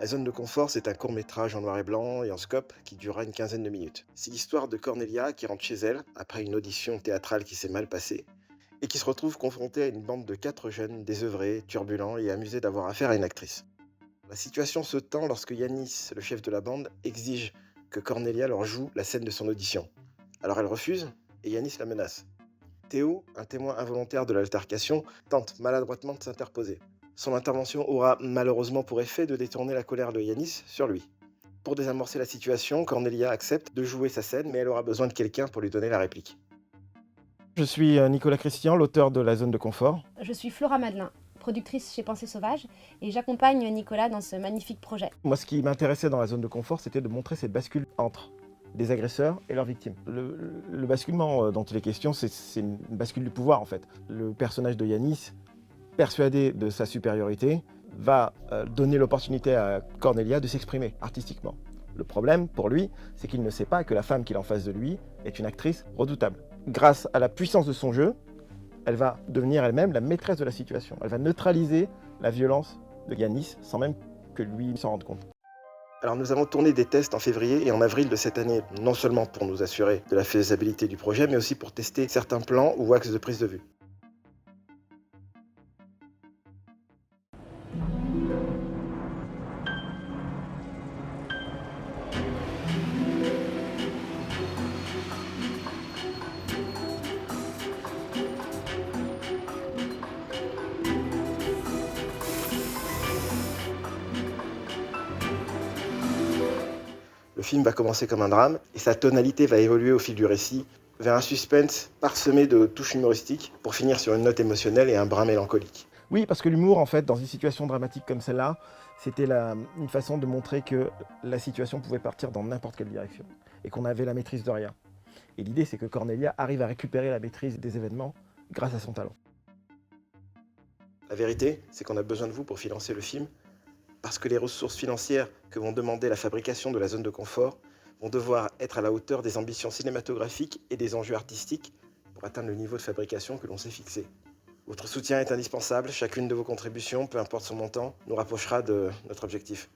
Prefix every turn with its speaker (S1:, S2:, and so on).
S1: La zone de confort, c'est un court-métrage en noir et blanc et en scope qui durera une quinzaine de minutes. C'est l'histoire de Cornelia qui rentre chez elle après une audition théâtrale qui s'est mal passée et qui se retrouve confrontée à une bande de 4 jeunes désœuvrés, turbulents et amusés d'avoir affaire à une actrice. La situation se tend lorsque Yanis, le chef de la bande, exige que Cornelia leur joue la scène de son audition. Alors elle refuse et Yanis la menace. Théo, un témoin involontaire de l'altercation, tente maladroitement de s'interposer. Son intervention aura malheureusement pour effet de détourner la colère de Yanis sur lui. Pour désamorcer la situation, Cornelia accepte de jouer sa scène, mais elle aura besoin de quelqu'un pour lui donner la réplique. Je suis Nicolas Christian, l'auteur de La Zone de Confort.
S2: Je suis Flora Madelin, productrice chez Pensée Sauvage, et j'accompagne Nicolas dans ce magnifique projet.
S1: Moi, ce qui m'intéressait dans La Zone de Confort, c'était de montrer cette bascule entre des agresseurs et leurs victimes. Le basculement dont il est question, c'est une bascule du pouvoir en fait. Le personnage de Yanis, persuadé de sa supériorité, va donner l'opportunité à Cornelia de s'exprimer artistiquement. Le problème pour lui, c'est qu'il ne sait pas que la femme qu'il a en face de lui est une actrice redoutable. Grâce à la puissance de son jeu, elle va devenir elle-même la maîtresse de la situation. Elle va neutraliser la violence de Yanis sans même que lui s'en rende compte. Alors nous avons tourné des tests en février et en avril de cette année, non seulement pour nous assurer de la faisabilité du projet, mais aussi pour tester certains plans ou axes de prise de vue. Le film va commencer comme un drame et sa tonalité va évoluer au fil du récit vers un suspense parsemé de touches humoristiques pour finir sur une note émotionnelle et un brin mélancolique. Oui, parce que l'humour, en fait, dans une situation dramatique comme celle-là, c'était une façon de montrer que la situation pouvait partir dans n'importe quelle direction et qu'on avait la maîtrise de rien. Et l'idée, c'est que Cornelia arrive à récupérer la maîtrise des événements grâce à son talent. La vérité, c'est qu'on a besoin de vous pour financer le film parce que les ressources financières que vont demander la fabrication de la zone de confort vont devoir être à la hauteur des ambitions cinématographiques et des enjeux artistiques pour atteindre le niveau de fabrication que l'on s'est fixé. Votre soutien est indispensable, chacune de vos contributions, peu importe son montant, nous rapprochera de notre objectif.